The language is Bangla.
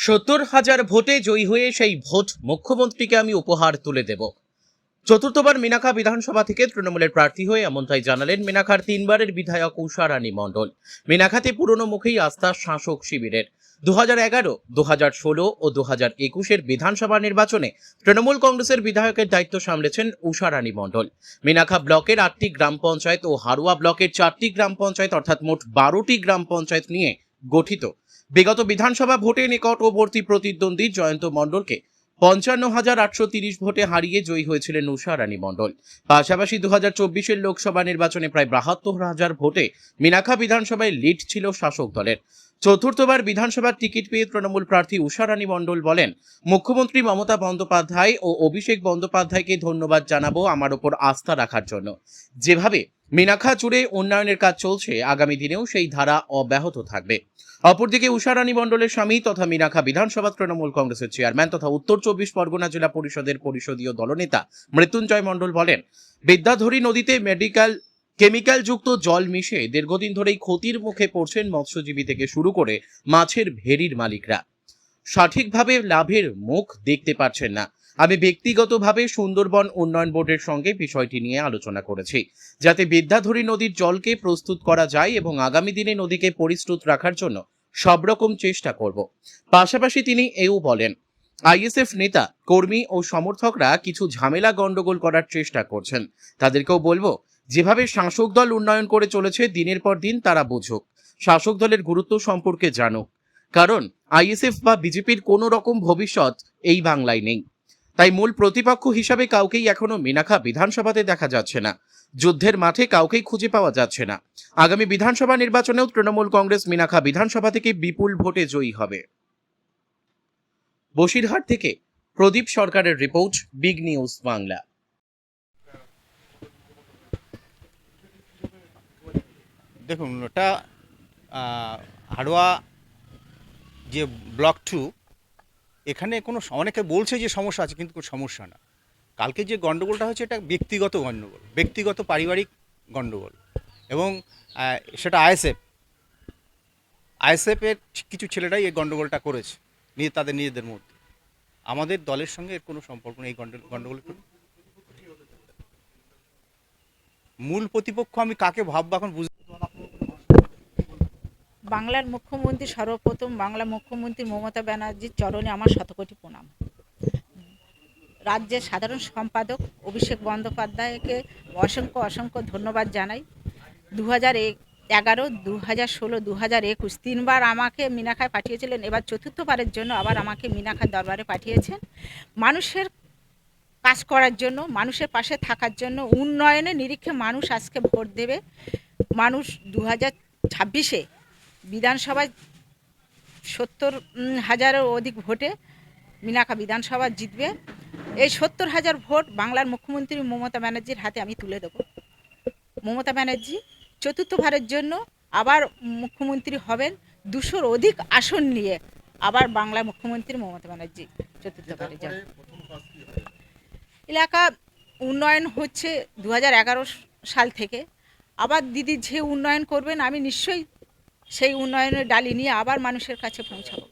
৭০,০০০ ভোটে জয়ী হয়ে সেই ভোট মুখ্যমন্ত্রীকে আমি উপহার তুলে দেব। চতুর্থবার মিনাখা বিধানসভা থেকে তৃণমূলের প্রার্থী হয়ে এমনটাই জানালেন মিনাখার ৩ বারের বিধায়ক উষারানী মণ্ডল। মিনাখাতে পুরনো মুখেই আস্থা শাসক শিবিরের। ২০১১, ২০১৬ ও ২০২১-এর বিধানসভা নির্বাচনে তৃণমূল কংগ্রেসের বিধায়কের দায়িত্ব সামলেছেন উষারানী মণ্ডল। মিনাখা ব্লকের ৮টি গ্রাম পঞ্চায়েত ও হারোয়া ব্লকের ৪টি গ্রাম পঞ্চায়েত অর্থাৎ মোট ১২টি গ্রাম পঞ্চায়েত নিয়ে গঠিত বিগত বিধানসভা ভোটে নিকটবর্তী প্রতিদ্বন্দ্বী জয়ন্ত মণ্ডলকে ৫৫,৮৩০ ভোটে হারিয়ে জয়ী হয়েছিলেন উষারানী মণ্ডল। পাশাপাশি ২০২৪-এর লোকসভা নির্বাচনে প্রায় ৭২,০০০ ভোটে মিনাখা বিধানসভায় লিড ছিল শাসক দলের। চতুর্থবার বিধানসভার টিকিট পেয়ে তৃণমূল প্রার্থী উষারানী মণ্ডল বলেন, মুখ্যমন্ত্রী মমতা বন্দ্যোপাধ্যায় ও অভিষেক বন্দ্যোপাধ্যায়কে ধন্যবাদ জানাবো আমার ওপর আস্থা রাখার জন্য। যেভাবে মিনাখা জুড়ে উন্নয়নের কাজ চলছে, আগামী দিনেও সেই ধারা অব্যাহত থাকবে। অপরদিকে উষারানী মণ্ডলের স্বামী তথা মিনাখা বিধানসভা তৃণমূল কংগ্রেসের চেয়ারম্যান তথা উত্তর ২৪ পরগনা জেলা পরিষদের পরিষদীয় দলনেতা মৃত্যুঞ্জয় মণ্ডল বলেন, বিদ্যাধরী নদীতে কেমিক্যাল যুক্ত জল মিশে দীর্ঘদিন ধরেই ক্ষতির মুখে পড়ছেন মৎস্যজীবী থেকে শুরু করে মাছের ভেড়ির মালিকরা। সঠিকভাবে লাভের মুখ দেখতে পাচ্ছেন না। আমি ব্যক্তিগতভাবে সুন্দরবন উন্নয়ন বোর্ডের সঙ্গে বিষয়টি নিয়ে আলোচনা করেছি, যাতে বিদ্যাধরী নদীর জলকে প্রস্তুত করা যায় এবং আগামী দিনে নদীকে পরিশ্রুত রাখার জন্য সব রকম চেষ্টা করব। পাশাপাশি তিনি এও বলেন, আইএসএফ নেতা কর্মী ও সমর্থকরা কিছু ঝামেলা গন্ডগোল করার চেষ্টা করছেন। তাদেরকেও বলবো, যেভাবে শাসক দল উন্নয়ন করে চলেছে দিনের পর দিন তারা বুঝুক, শাসক দলের গুরুত্ব সম্পর্কে জানুক। কারণ আইএসএফ বা বিজেপির কোনো রকম ভবিষ্যৎ এই বাংলায় নেই। তাই মূল প্রতিপক্ষ হিসাবে কাউকেই এখনো মিনাখা বিধানসভাতে দেখা যাচ্ছে না। যুদ্ধের মাঠে কাউকেই খুঁজে পাওয়া যাচ্ছে না। আগামী বিধানসভা নির্বাচনেও তৃণমূল কংগ্রেস মিনাখা বিধানসভা থেকে বিপুল ভোটে জয়ী হবে। বসিরহাট থেকে প্রদীপ সরকারের রিপোর্ট, বিগ নিউজ বাংলা। দেখুন, ওটা হাড়োয়া যে ব্লক 2, এখানে কোনো অনেকে বলছে যে সমস্যা আছে, কিন্তু কোনো সমস্যা না। কালকে যে গণ্ডগোলটা হয়েছে এটা ব্যক্তিগত গণ্ডগোল, ব্যক্তিগত পারিবারিক গণ্ডগোল, এবং সেটা আইএসএফের কিছু ছেলেরাই এই গণ্ডগোলটা করেছে তাদের নিজেদের মধ্যে। আমাদের দলের সঙ্গে এর কোনো সম্পর্ক নেই। এই গণ্ডগোল মূল প্রতিপক্ষ আমি কাকে ভাববো এখন বুঝতে। বাংলার মুখ্যমন্ত্রী, সর্বপ্রথম বাংলা মুখ্যমন্ত্রী মমতা ব্যানার্জির চরণে আমার শতকোটি প্রণাম। রাজ্যের সাধারণ সম্পাদক অভিষেক বন্দ্যোপাধ্যায়কে অসংখ্য ধন্যবাদ জানাই। 2011, 2016, 2021 3বার আমাকে মিনাখায় পাঠিয়েছিলেন। এবার চতুর্থবারের জন্য আবার আমাকে মিনাখার দরবারে পাঠিয়েছেন, মানুষের কাজ করার জন্য, মানুষের পাশে থাকার জন্য। উন্নয়নের নিরিখে মানুষ আজকে ভোট দেবে। মানুষ 2026-এ বিধানসভায় 70,000-এর অধিক ভোটে মিনাখা বিধানসভা জিতবে। এই 70,000 ভোট বাংলার মুখ্যমন্ত্রী মমতা ব্যানার্জির হাতে আমি তুলে দেব। মমতা ব্যানার্জি চতুর্থবারের জন্য আবার মুখ্যমন্ত্রী হবেন। 200-র অধিক আসন নিয়ে আবার বাংলার মুখ্যমন্ত্রী মমতা ব্যানার্জি চতুর্থবারের জন্য। এলাকা উন্নয়ন হচ্ছে 2011 সাল থেকে। আবার দিদি যে উন্নয়ন করবেন, আমি নিশ্চয়ই সেই উন্নয়নের ডালি নিয়ে আবার মানুষের কাছে পৌঁছাবো।